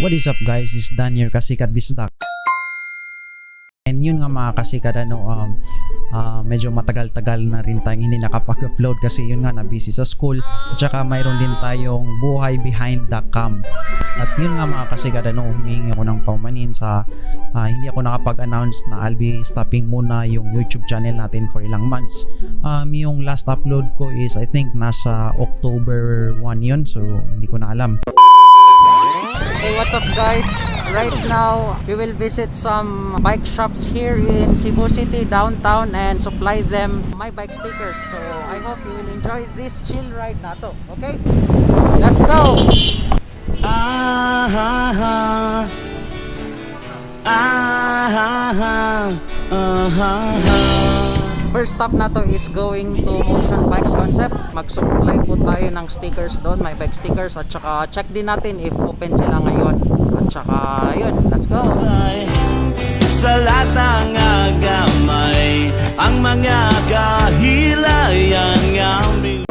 What is up guys, this is Dan here, Kasikat Bisdak. And yun nga mga kasikat, medyo matagal-tagal na rin tayong hindi nakapag-upload kasi yun nga na-busy sa school. At saka mayroon din tayong buhay behind the cam. At yun nga mga kasikat, humingi ako ng paumanin sa hindi ako nakapag-announce na I'll be stopping muna yung YouTube channel natin for ilang months. Yung last upload ko is I think nasa October 1 yun, so hindi ko na alam. Hey, what's up guys? Right now, we will visit some bike shops here in Cebu City downtown and supply them my bike stickers. So, I hope you will enjoy this chill ride na to. Okay? Let's go! First stop na to is going to Motion Bikes Concept. Mag-supply po tayo ng stickers doon, my bike stickers, at saka check din natin if open sila ngayon. At saka yun, let's go! Sa latang agamay ang mga kahilayan aming.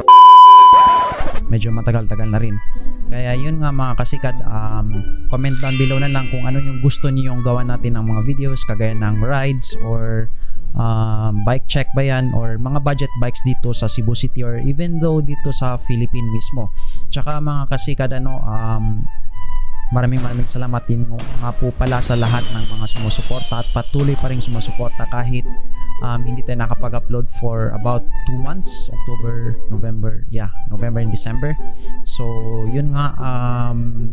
Medyo matagal-tagal na rin. Kaya yun nga mga kasikat, comment down below na lang kung ano yung gusto niyo yung gawa natin ng mga videos kagaya ng rides or bike check ba yan or mga budget bikes dito sa Cebu City or even though dito sa Philippines mismo. Tsaka mga kasikat, maraming salamat din nga po pala sa lahat ng mga sumusuporta at patuloy pa rin sumusuporta kahit hindi tayo nakapag-upload for about 2 months, November and December. So yun nga,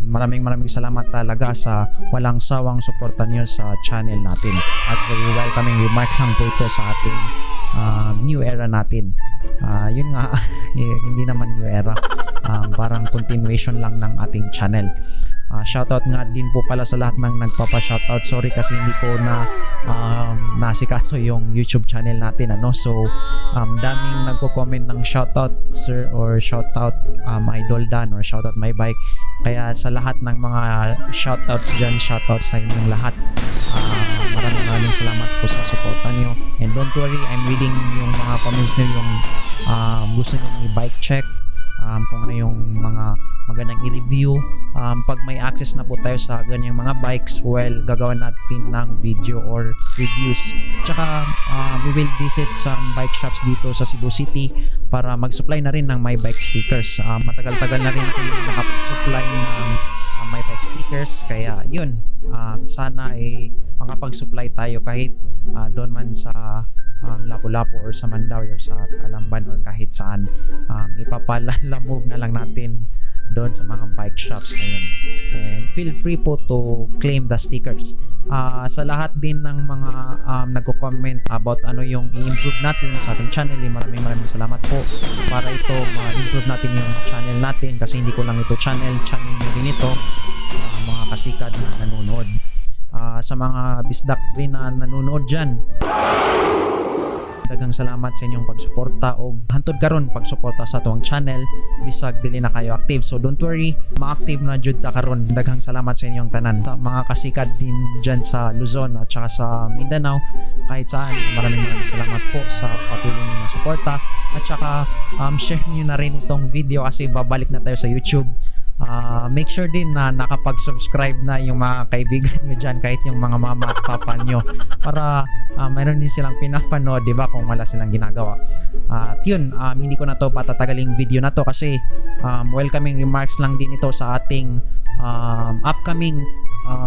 maraming salamat talaga sa walang sawang suporta niyo sa channel natin. At welcoming remark lang po ito sa ating new era natin. Yun nga, hindi naman new era, parang continuation lang ng ating channel. Shoutout nga din po pala sa lahat ng nagpapa-shoutout. Sorry kasi hindi ko na nasikaso yung YouTube channel natin, So daming nagko-comment ng shoutout sir or shoutout Idol Dan or shoutout my bike. Kaya sa lahat ng mga shoutouts dyan, shoutout sa inyong lahat. Maraming salamat po sa suporta niyo. And don't worry, I'm reading yung mga comments niyo, yung gusto niyo i-bike check, kung ano yung mga magandang i-review. Pag may access na po tayo sa ganyang mga bikes, well, gagawa natin ng video or reviews. Tsaka we will visit some bike shops dito sa Cebu City para mag-supply na rin ng my bike stickers. Matagal-tagal na rin ako yung nakapag-supply ng my bike stickers, kaya yun, sana makapag-supply tayo kahit doon man sa Lapu-Lapu or sa Mandawi or sa Talamban or kahit saan. Ipapala-move na lang natin doon sa mga bike shops na yun. And feel free po to claim the stickers. Sa lahat din ng mga nagko-comment about ano yung i-improve natin sa ating channel, maraming salamat po. Para ito ma-improve natin yung channel natin, kasi hindi ko lang ito channel nyo din ito, mga kasikat na nanonood. Sa mga bisdak rin na nanonood dyan, daghang salamat sa inyong pagsuporta o hantod karon pagsuporta sa tuwang channel bisag dili na kayo active. So don't worry, ma-active na jud ta karon. Daghang salamat sa inyong tanan, sa mga kasikat din dyan sa Luzon at saka sa Mindanao, kahit saan. Maraming salamat po sa patuloy niyo na suporta. At saka share niyo na rin itong video kasi babalik na tayo sa YouTube. Make sure din na nakapag-subscribe na yung mga kaibigan nyo dyan, kahit yung mga mama at papa nyo, para mayroon din silang pinapanood, diba, kung wala silang ginagawa. At yun, hindi ko na to patatagaling video na to kasi welcoming remarks lang din ito sa ating upcoming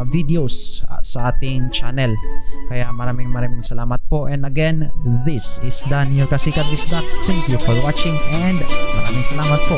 videos sa ating channel. Kaya maraming salamat po. And again, this is Dan, your Kasikat Bisdak. Thank you for watching and maraming salamat po.